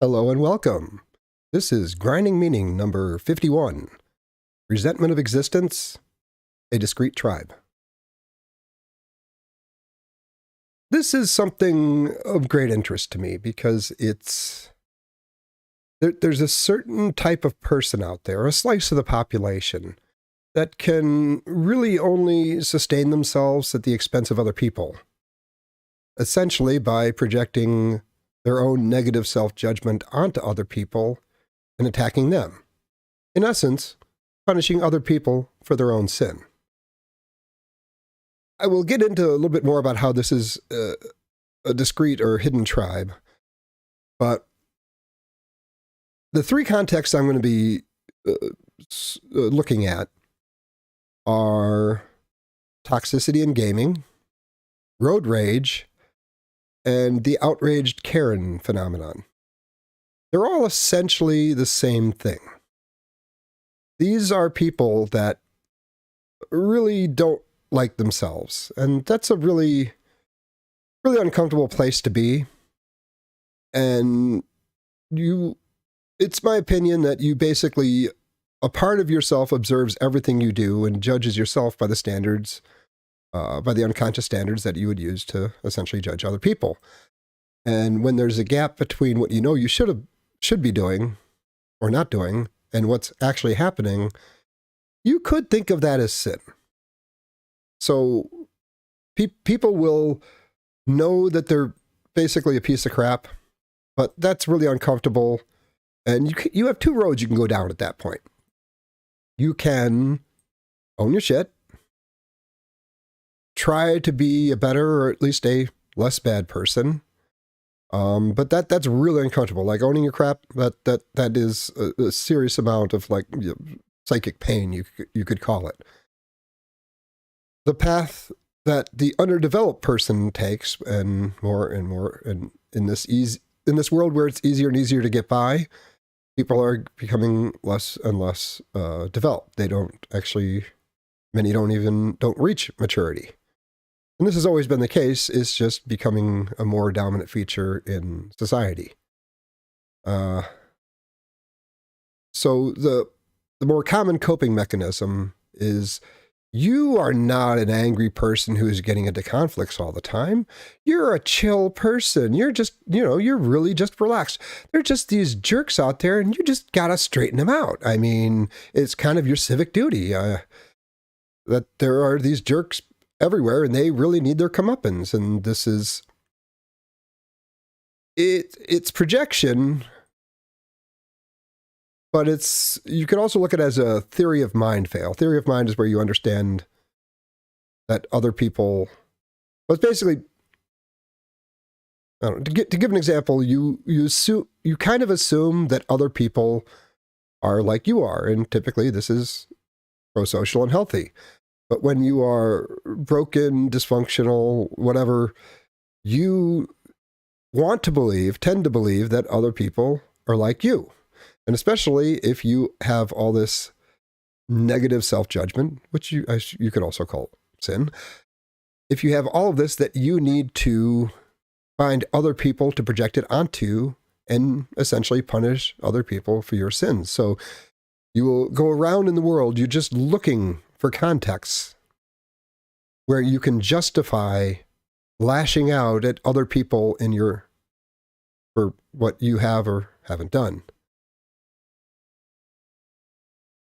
Hello and welcome. This is Grinding Meaning number 51, Resentment of Existence, a Discrete Tribe. This is something of great interest to me because there's a certain type of person out there, a slice of the population, that can really only sustain themselves at the expense of other people, essentially by projecting their own negative self-judgment onto other people and attacking them. In essence, punishing other people for their own sin. I will get into a little bit more about how this is a discrete or hidden tribe, but the three contexts I'm going to be looking at are toxicity in gaming, road rage, and the outraged Karen phenomenon. They're all essentially the same thing. These are people that really don't like themselves, and that's a really, really uncomfortable place to be. And it's my opinion that you basically, a part of yourself observes everything you do and judges yourself by the standards, by the unconscious standards that you would use to essentially judge other people. And when there's a gap between what you know you should be doing or not doing and what's actually happening, you could think of that as sin. So people will know that they're basically a piece of crap, but that's really uncomfortable. And you have two roads you can go down at that point. You can own your shit, try to be a better or at least a less bad person. But that's really uncomfortable. Like owning your crap, that is a serious amount of psychic pain, you could call it. The path that the underdeveloped person takes, and more in this world where it's easier and easier to get by, people are becoming less and less developed. Many don't reach maturity. And this has always been the case. It's just becoming a more dominant feature in society. So the more common coping mechanism is you are not an angry person who is getting into conflicts all the time. You're a chill person. You're just, you're really just relaxed. There are just these jerks out there and you just got to straighten them out. I mean, it's kind of your civic duty that there are these jerks everywhere and they really need their comeuppance. And this is it's projection, but you can also look at it as a theory of mind fail. Theory of mind is where you understand that other people, well, it's basically, I don't know, to give an example, you kind of assume that other people are like you are, and typically this is pro-social and healthy. But when you are broken, dysfunctional, whatever, you tend to believe that other people are like you. And especially if you have all this negative self-judgment, which you could also call sin. If you have all of this, that you need to find other people to project it onto and essentially punish other people for your sins. So you will go around in the world, you're just looking for contexts where you can justify lashing out at other people for what you have or haven't done.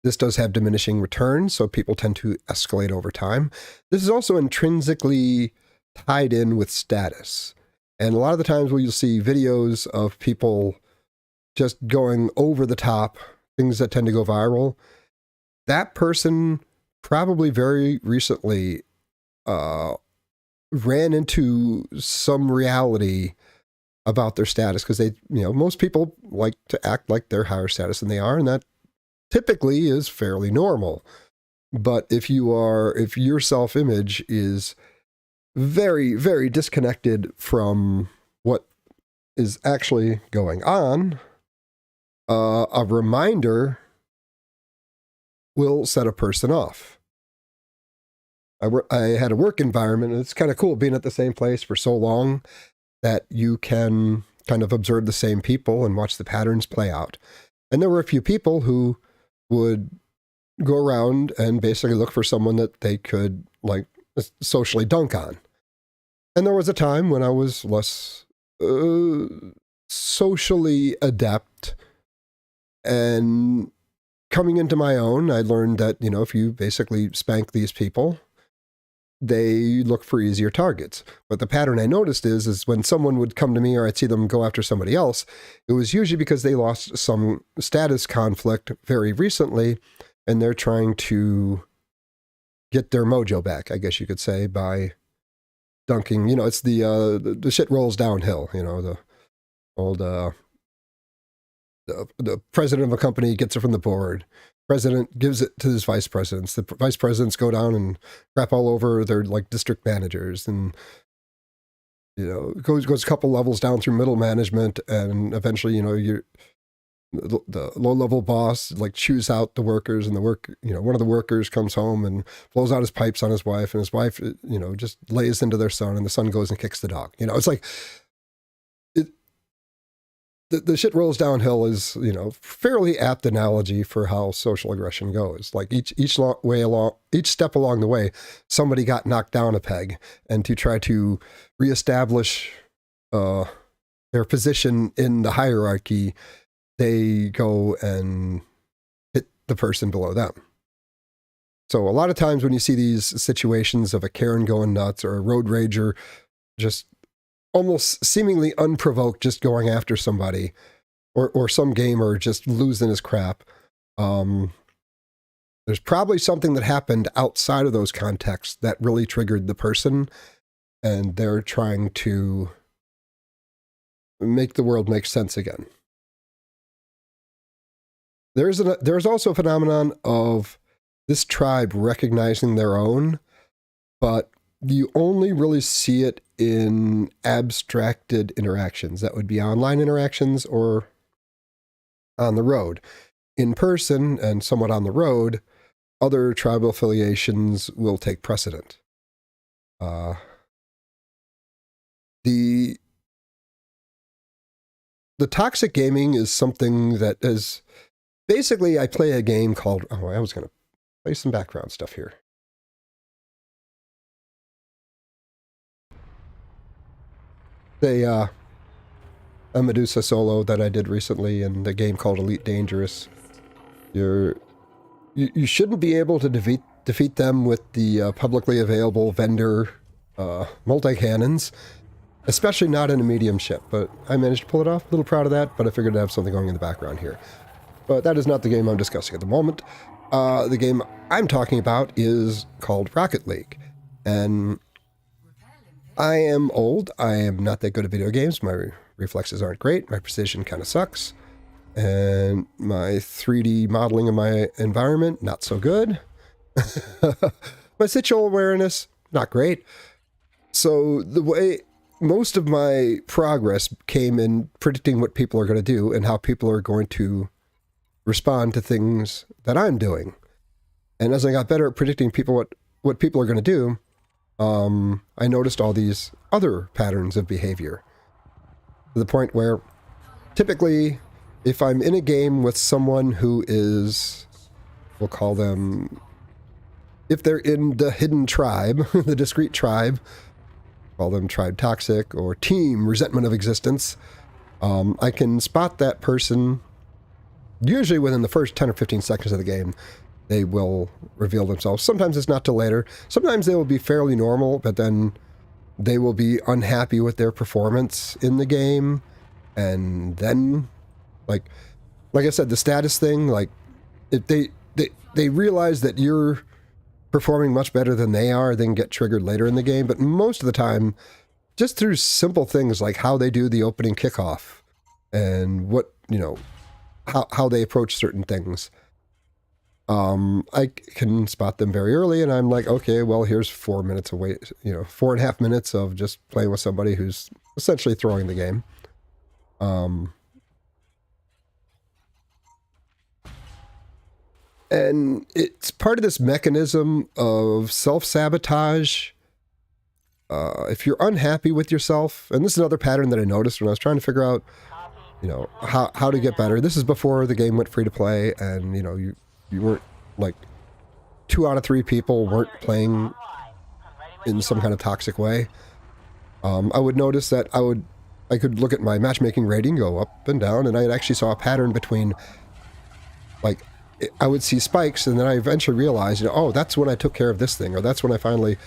This does have diminishing returns, so people tend to escalate over time. This is also intrinsically tied in with status. And a lot of the times where you'll see videos of people just going over the top, things that tend to go viral, that person probably very recently ran into some reality about their status, because most people like to act like they're higher status than they are, and that typically is fairly normal. But if your self-image is very, very disconnected from what is actually going on, a reminder will set a person off. I had a work environment, and it's kind of cool being at the same place for so long that you can kind of observe the same people and watch the patterns play out. And there were a few people who would go around and basically look for someone that they could like socially dunk on. And there was a time when I was less socially adept, and coming into my own, I learned that, you know, if you basically spank these people, they look for easier targets. But the pattern I noticed is when someone would come to me or I'd see them go after somebody else, it was usually because they lost some status conflict very recently, and they're trying to get their mojo back, I guess you could say, by dunking. You know, it's the shit rolls downhill, you know, the old the president of a company gets it from the board. President gives it to his vice presidents. The vice presidents go down and crap all over their like district managers, and you know goes a couple levels down through middle management, and eventually, you know, the low level boss like chews out the workers, and one of the workers comes home and blows out his pipes on his wife, and his wife, you know, just lays into their son, and the son goes and kicks the dog. You know, it's like the shit rolls downhill is, you know, fairly apt analogy for how social aggression goes. Like each step along the way, somebody got knocked down a peg, and to try to reestablish their position in the hierarchy, they go and hit the person below them. So a lot of times when you see these situations of a Karen going nuts or a road rager just almost seemingly unprovoked, just going after somebody, or some gamer just losing his crap, there's probably something that happened outside of those contexts that really triggered the person, and they're trying to make the world make sense again. There's also a phenomenon of this tribe recognizing their own, but you only really see it in abstracted interactions. That would be online interactions or on the road. In person and somewhat on the road, other tribal affiliations will take precedent. The toxic gaming is something that is basically, I play a game called, I was going to play some background stuff here. A Medusa solo that I did recently in the game called Elite Dangerous. You shouldn't be able to defeat them with the publicly available vendor multi-cannons, especially not in a medium ship, but I managed to pull it off. A little proud of that, but I figured I'd have something going in the background here. But that is not the game I'm discussing at the moment. The game I'm talking about is called Rocket League, and I am old. I am not that good at video games. My reflexes aren't great. My precision kind of sucks. And my 3D modeling of my environment, not so good. My situational awareness, not great. So the way most of my progress came in predicting what people are going to do and how people are going to respond to things that I'm doing. And as I got better at predicting what people are going to do, I noticed all these other patterns of behavior, to the point where typically if I'm in a game with someone who is, we'll call them, if they're in the hidden tribe, the discrete tribe, call them tribe toxic or team resentment of existence, I can spot that person usually within the first 10 or 15 seconds of the game. They will reveal themselves. Sometimes it's not till later. Sometimes they will be fairly normal, but then they will be unhappy with their performance in the game. And then, like I said, the status thing, like, if they realize that you're performing much better than they are, they can get triggered later in the game. But most of the time, just through simple things like how they do the opening kickoff and what, you know, how they approach certain things, I can spot them very early, and I'm like, okay, well, here's 4 minutes away, 4.5 minutes of just playing with somebody who's essentially throwing the game. And it's part of this mechanism of self-sabotage if you're unhappy with yourself, and this is another pattern that I noticed when I was trying to figure out, how to get better. This is before the game went free to play, and you weren't like 2 out of 3 people weren't playing in some kind of toxic way. I would notice that I could look at my matchmaking rating go up and down, and I actually saw a pattern between, like, I would see spikes, and then I eventually realized, oh, that's when I took care of this thing, or that's when I finally,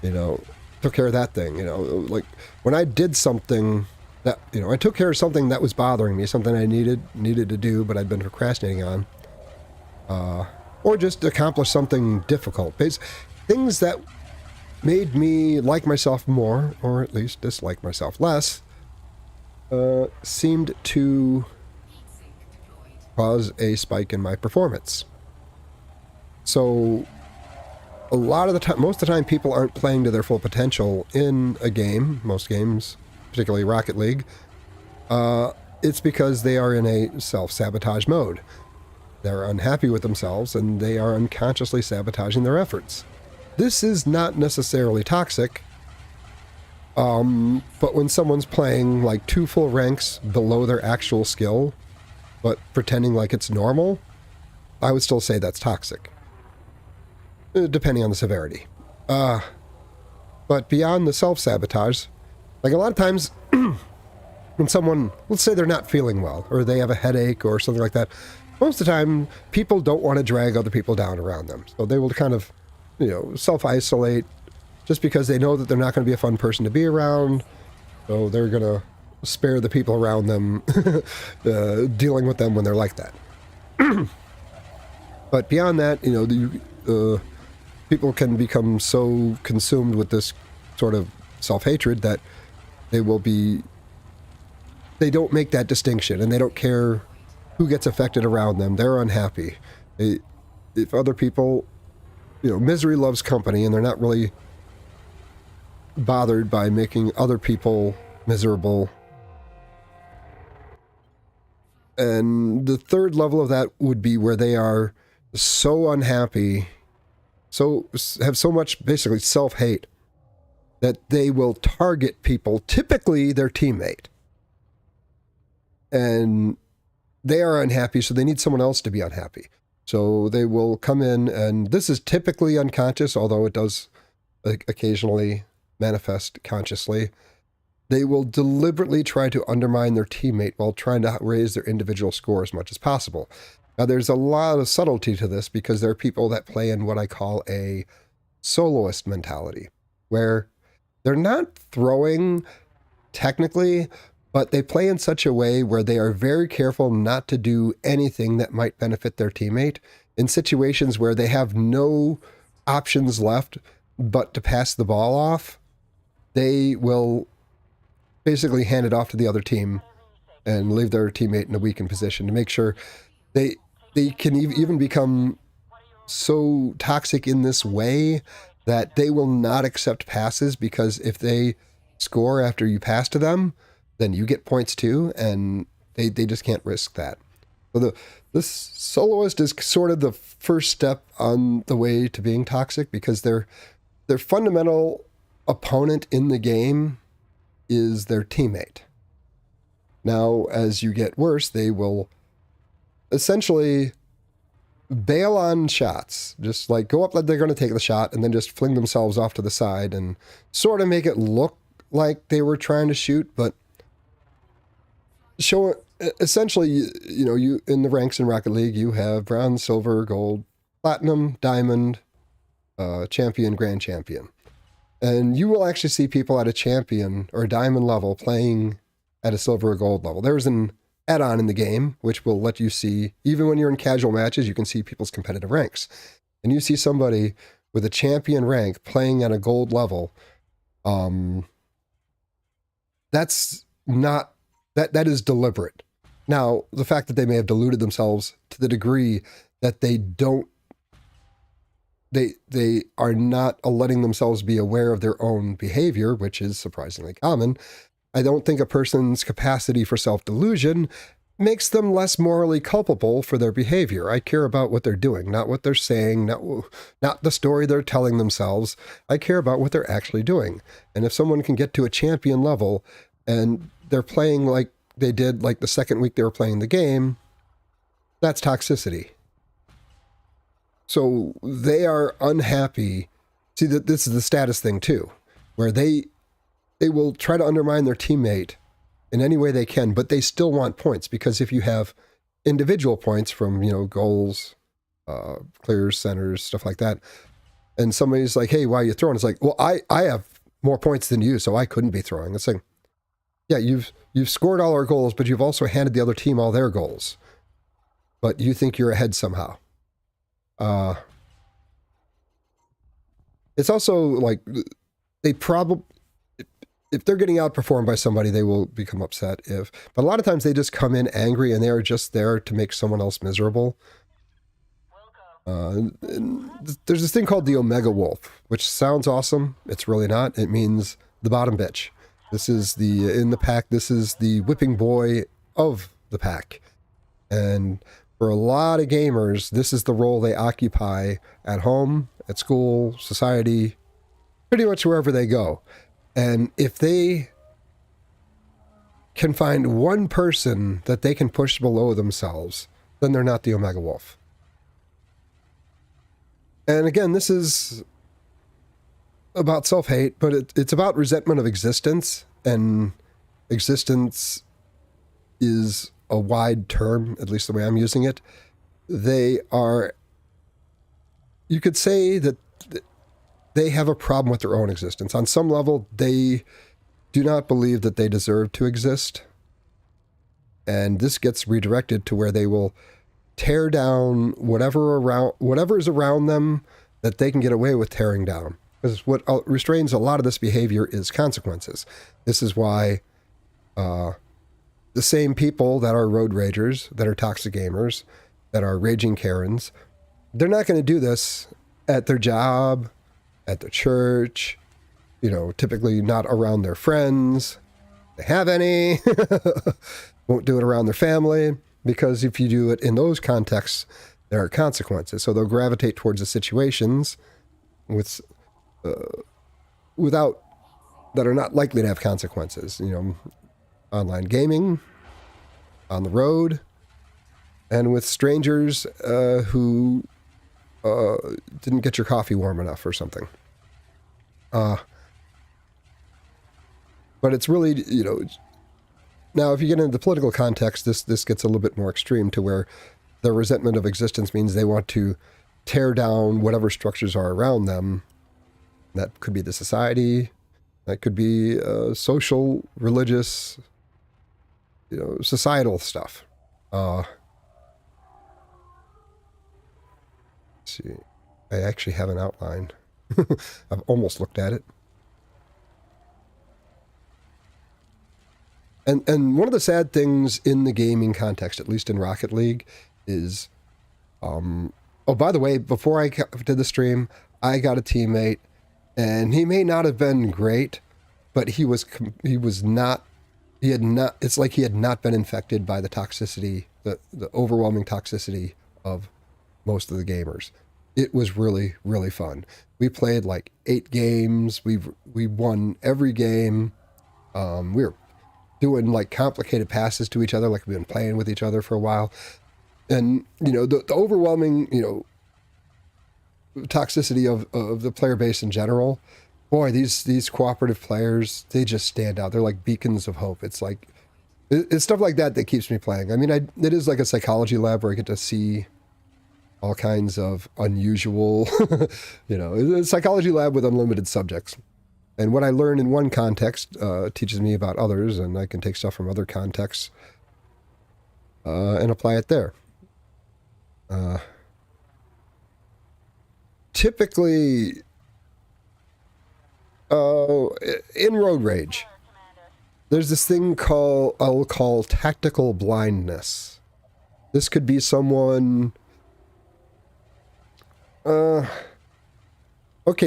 took care of that thing. Like when I did something that, I took care of something that was bothering me, something I needed to do, but I'd been procrastinating on, or just accomplish something difficult. Things that made me like myself more, or at least dislike myself less, seemed to cause a spike in my performance. So a lot of the time, most of the time, people aren't playing to their full potential in a game. Most games, particularly Rocket League, it's because they are in a self-sabotage mode. They're unhappy with themselves, and they are unconsciously sabotaging their efforts. This is not necessarily toxic, but when someone's playing like 2 full ranks below their actual skill, but pretending like it's normal, I would still say that's toxic, depending on the severity. But beyond the self-sabotage, like a lot of times when someone, let's say they're not feeling well, or they have a headache or something like that, most of the time people don't want to drag other people down around them. So they will kind of, self-isolate just because they know that they're not going to be a fun person to be around. So they're going to spare the people around them dealing with them when they're like that. But beyond that, people can become so consumed with this sort of self-hatred that they don't make that distinction, and they don't care who gets affected around them. They're unhappy. If other people, misery loves company, and they're not really bothered by making other people miserable. And the third level of that would be where they are so unhappy, have so much basically self-hate, that they will target people, typically their teammate. And they are unhappy, so they need someone else to be unhappy. So they will come in, and this is typically unconscious, although it does occasionally manifest consciously. They will deliberately try to undermine their teammate while trying to raise their individual score as much as possible. Now, there's a lot of subtlety to this, because there are people that play in what I call a soloist mentality, where they're not throwing technically, but they play in such a way where they are very careful not to do anything that might benefit their teammate in situations where they have no options left but to pass the ball off. They will basically hand it off to the other team and leave their teammate in a weakened position to make sure they can even become so toxic in this way that they will not accept passes, because if they score after you pass to them, then you get points too, and they just can't risk that. So this soloist is sort of the first step on the way to being toxic, because their fundamental opponent in the game is their teammate. Now, as you get worse, they will essentially bail on shots. Just like go up like they're going to take the shot, and then just fling themselves off to the side and sort of make it look like they were trying to shoot, but show essentially, you in the ranks in Rocket League, you have bronze, silver, gold, platinum, diamond, champion, grand champion. And you will actually see people at a champion or a diamond level playing at a silver or gold level. There's an add-on in the game which will let you see, even when you're in casual matches, you can see people's competitive ranks. And you see somebody with a champion rank playing at a gold level. That's not, that is deliberate. Now, the fact that they may have deluded themselves to the degree that they are not letting themselves be aware of their own behavior, which is surprisingly common. I don't think a person's capacity for self-delusion makes them less morally culpable for their behavior. I care about what they're doing, not what they're saying, not the story they're telling themselves. I care about what they're actually doing. And if someone can get to a champion level and they're playing like they did like the second week they were playing the game, that's toxicity. So they are unhappy. See, that this is the status thing too, where they will try to undermine their teammate in any way they can, but they still want points, because if you have individual points from, goals, clears, centers, stuff like that, and somebody's like, hey, why are you throwing? It's like, well, I have more points than you, so I couldn't be throwing. It's like, yeah, you've scored all our goals, but you've also handed the other team all their goals. But you think you're ahead somehow. It's also like they probably, if they're getting outperformed by somebody, they will become upset. But a lot of times they just come in angry and they are just there to make someone else miserable. There's this thing called the Omega Wolf, which sounds awesome. It's really not. It means the bottom bitch. This is in the pack, this is the whipping boy of the pack. And for a lot of gamers, this is the role they occupy at home, at school, society, pretty much wherever they go. And if they can find one person that they can push below themselves, then they're not the Omega Wolf. And again, this is about self-hate, but it's about resentment of existence, and existence is a wide term, at least the way I'm using it. You could say that they have a problem with their own existence. On some level, they do not believe that they deserve to exist. And this gets redirected to where they will tear down whatever is around them that they can get away with tearing down. Because what restrains a lot of this behavior is consequences. This is why the same people that are road ragers, that are toxic gamers, that are raging Karens, they're not going to do this at their job, at the church, typically not around their friends. They have any. Won't do it around their family, because if you do it in those contexts, there are consequences. So they'll gravitate towards the situations without that are not likely to have consequences. Online gaming, on the road, and with strangers who didn't get your coffee warm enough or something. But it's really, now if you get into the political context, this gets a little bit more extreme, to where their resentment of existence means they want to tear down whatever structures are around them. That could be the society, that could be social, religious, societal stuff. Let's see. I actually have an outline. I've almost looked at it. And one of the sad things in the gaming context, at least in Rocket League, is, oh, by the way, before I did the stream, I got a teammate, and he may not have been great, but it's like he had not been infected by the toxicity, the overwhelming toxicity of most of the gamers. It was really, really fun. We played like 8 games. We won every game. We were doing like complicated passes to each other, like we've been playing with each other for a while. And, the overwhelming, toxicity of the player base in general, boy, these cooperative players, they just stand out. They're like beacons of hope. It's like, it's stuff like that keeps me playing. I mean, it is like a psychology lab where I get to see all kinds of unusual, a psychology lab with unlimited subjects. And what I learn in one context teaches me about others, and I can take stuff from other contexts and apply it there. Typically, in road rage, there's this thing I'll call tactical blindness. This could be someone... okay,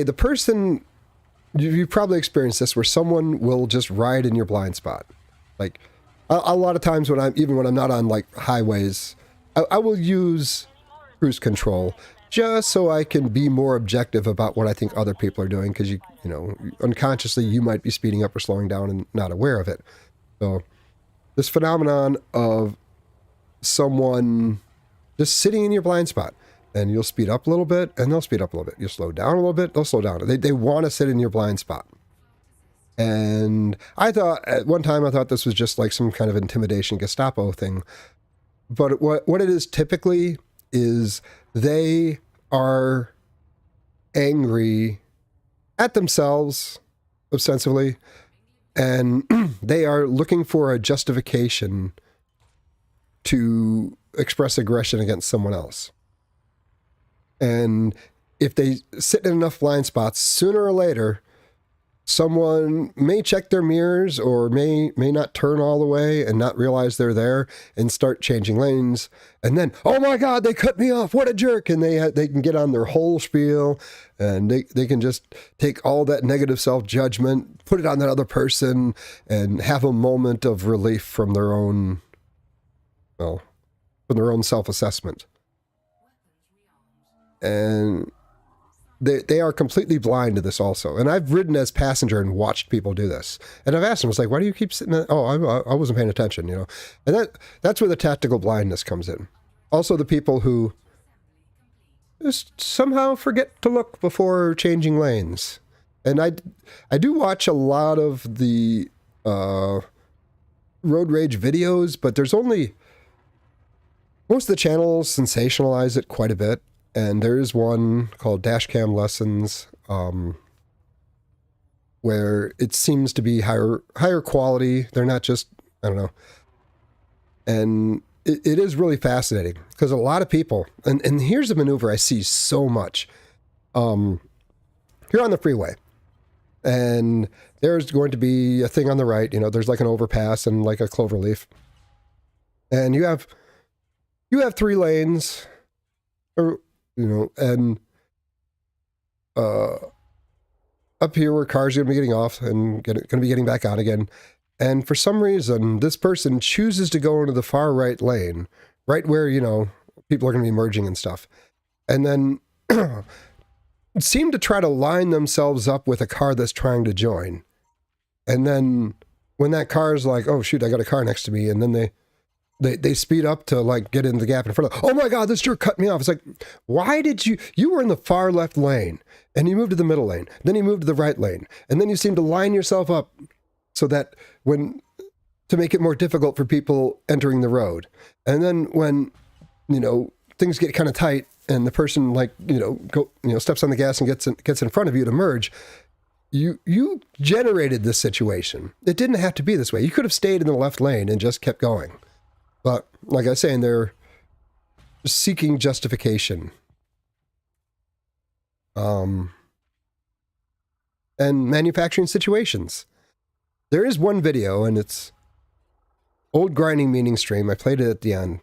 the person... You probably experienced this, where someone will just ride in your blind spot. Like, A lot of times when when I'm not on like highways, I will use cruise control just so I can be more objective about what I think other people are doing, because you know, unconsciously you might be speeding up or slowing down and not aware of it. So this phenomenon of someone just sitting in your blind spot, and you'll speed up a little bit and they'll speed up a little bit. You'll slow down a little bit, they'll slow down. They want to sit in your blind spot. And I thought at one time, I thought this was just like some kind of intimidation Gestapo thing. But what it is typically is they are angry at themselves, ostensibly, and they are looking for a justification to express aggression against someone else. And if they sit in enough blind spots, sooner or later, someone may check their mirrors or may not turn all the way and not realize they're there and start changing lanes. And then, oh my God, they cut me off. What a jerk. And they can get on their whole spiel, and they can just take all that negative self-judgment, put it on that other person, and have a moment of relief from their own, well, from their own self-assessment. And they are completely blind to this also. And I've ridden as passenger and watched people do this. And I've asked them, it's like, why do you keep sitting there? Oh, I wasn't paying attention, you know. And that's where the tactical blindness comes in. Also the people who just somehow forget to look before changing lanes. And I do watch a lot of the road rage videos, but there's only, most of the channels sensationalize it quite a bit. And there is one called Dashcam Lessons, where it seems to be higher quality. They're not just, I don't know. And it is really fascinating because a lot of people, and here's a maneuver I see so much. You're on the freeway, and there's going to be a thing on the right. You know, there's like an overpass and like a clover leaf, and you have 3 lanes, or, you know, and up here where cars are going to be getting off and going to be getting back on again. And for some reason, this person chooses to go into the far right lane, right where, you know, people are going to be merging and stuff. And then seem to try to line themselves up with a car that's trying to join. And then when that car is like, oh shoot, I got a car next to me. And then they speed up to like get in the gap in front of, oh my God, this jerk cut me off. It's like, why did you were in the far left lane and you moved to the middle lane, then you moved to the right lane, and then you seem to line yourself up so that to make it more difficult for people entering the road. And then when, you know, things get kind of tight and the person like, you know, steps on the gas and gets in front of you to merge, you generated this situation. It didn't have to be this way. You could have stayed in the left lane and just kept going. But like I was saying, they're seeking justification. And manufacturing situations. There is one video, and it's Old Grinding Meaning Stream. I played it at the end.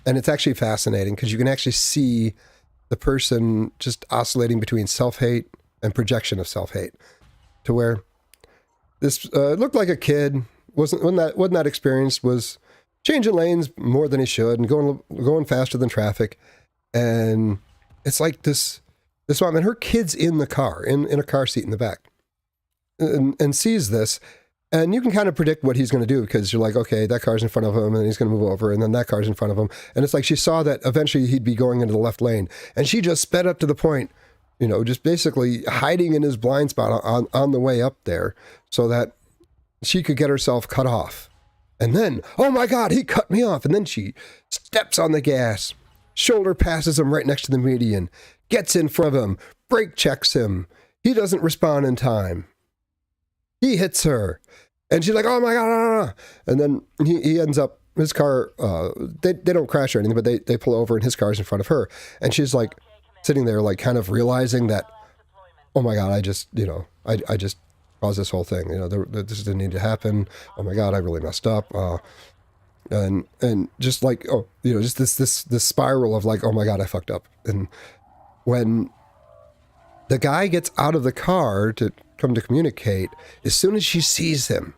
And it's actually fascinating because you can actually see the person just oscillating between self-hate and projection of self-hate. To where this looked like a kid, wasn't that experienced, was changing lanes more than he should and going faster than traffic. And it's like this mom and her kid's in the car, in a car seat in the back, and sees this. And you can kind of predict what he's going to do because you're like, okay, that car's in front of him and he's going to move over, and then that car's in front of him. And it's like she saw that eventually he'd be going into the left lane, and she just sped up to the point, you know, just basically hiding in his blind spot on the way up there so that she could get herself cut off. And then, oh my God, he cut me off. And then she steps on the gas, shoulder passes him right next to the median, gets in front of him, brake checks him. He doesn't respond in time. He hits her. And she's like, oh my God. And then he ends up, his car, they don't crash or anything, but they pull over and his car's in front of her. And she's like sitting there, like kind of realizing that, oh my God, I just caused this whole thing. You know, this didn't need to happen. Oh my God, I really messed up. And just like, oh, you know, just this spiral of like, oh my God, I fucked up. And when the guy gets out of the car to come to communicate, as soon as she sees him,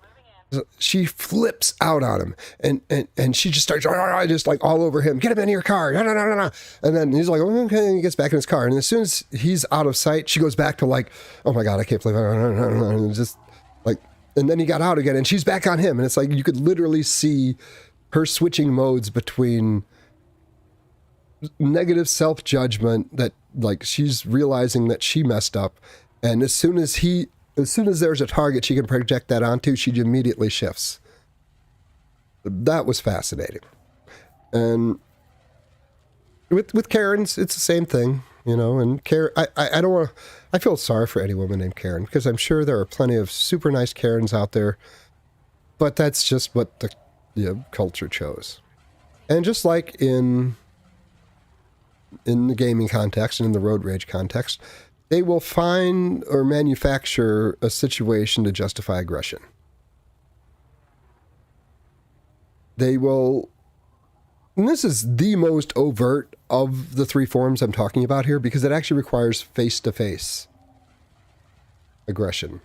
She flips out on him, and she just starts just like all over him. Get him in your car. No, no, no, no, no. And then he's like, okay, and he gets back in his car. And as soon as he's out of sight, she goes back to like, oh my God, I can't believe it. And just like, and then he got out again, and she's back on him. And it's like, you could literally see her switching modes between negative self-judgment that like she's realizing that she messed up. And as soon as there's a target she can project that onto, she immediately shifts. That was fascinating. And with Karens, it's the same thing, you know. And Karen, I don't want. I feel sorry for any woman named Karen, because I'm sure there are plenty of super nice Karens out there, but that's just what the culture chose. And just like in the gaming context and in the road rage context, they will find or manufacture a situation to justify aggression. They will, and this is the most overt of the three forms I'm talking about here, because it actually requires face-to-face aggression.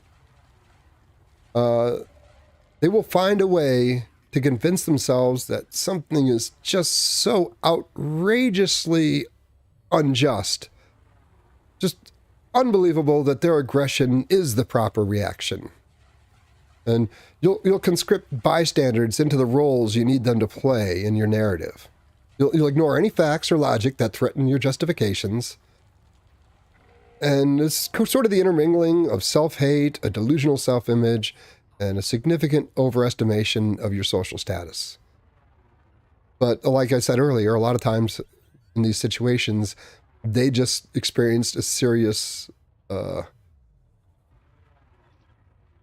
They will find a way to convince themselves that something is just so outrageously unjust, just unbelievable, that their aggression is the proper reaction. And you'll conscript bystanders into the roles you need them to play in your narrative. You'll ignore any facts or logic that threaten your justifications. And it's sort of the intermingling of self-hate, a delusional self-image, and a significant overestimation of your social status. But like I said earlier, a lot of times in these situations, they just experienced a serious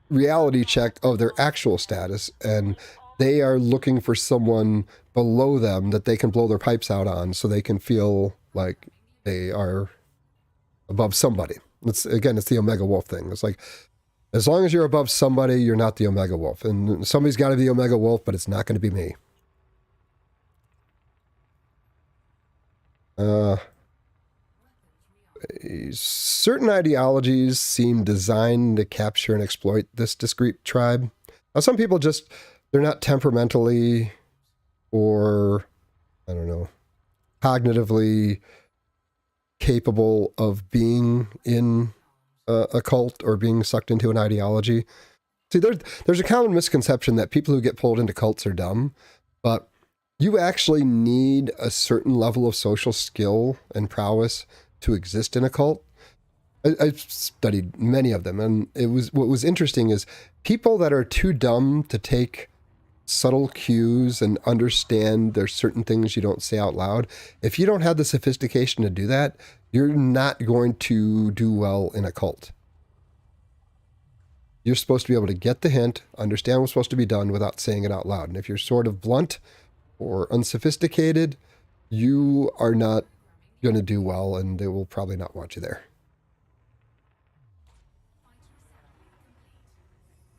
reality check of their actual status, and they are looking for someone below them that they can blow their pipes out on, so they can feel like they are above somebody. It's the Omega Wolf thing. It's like, as long as you're above somebody, you're not the Omega Wolf. And somebody's got to be the Omega Wolf, but it's not going to be me. Certain ideologies seem designed to capture and exploit this discrete tribe. Now, some people just, they're not temperamentally or, I don't know, cognitively capable of being in a cult or being sucked into an ideology. See, there's a common misconception that people who get pulled into cults are dumb, but you actually need a certain level of social skill and prowess to exist in a cult. I've studied many of them, and what was interesting is people that are too dumb to take subtle cues and understand there's certain things you don't say out loud. If you don't have the sophistication to do that, you're not going to do well in a cult. You're supposed to be able to get the hint, understand what's supposed to be done without saying it out loud. And if you're sort of blunt or unsophisticated, you are not going to do well, and they will probably not want you there.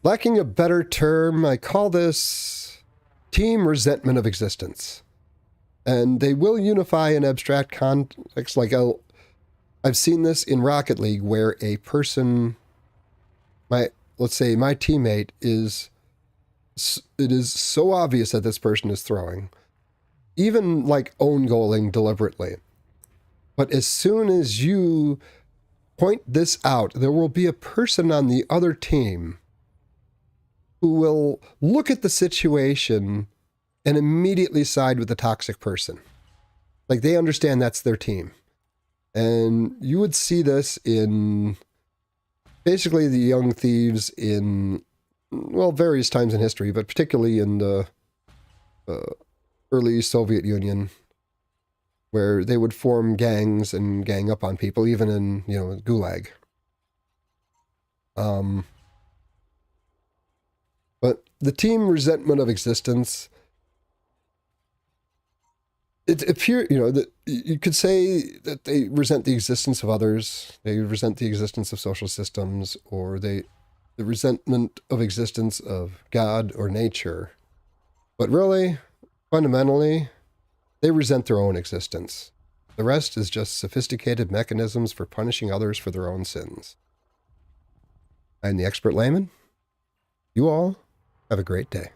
Lacking a better term, I call this team resentment of existence. And they will unify in abstract context. Like I've seen this in Rocket League, where a person, let's say my teammate it is so obvious that this person is throwing, even like own goaling deliberately. But as soon as you point this out, there will be a person on the other team who will look at the situation and immediately side with the toxic person. Like, they understand that's their team. And you would see this in basically the young thieves in, well, various times in history, but particularly in the early Soviet Union, where they would form gangs and gang up on people, even in, Gulag. But the team resentment of existence, it appears, that you could say that they resent the existence of others, they resent the existence of social systems, or the resentment of existence of God or nature. But really, fundamentally, they resent their own existence. The rest is just sophisticated mechanisms for punishing others for their own sins. I'm the expert layman. You all Have a great day.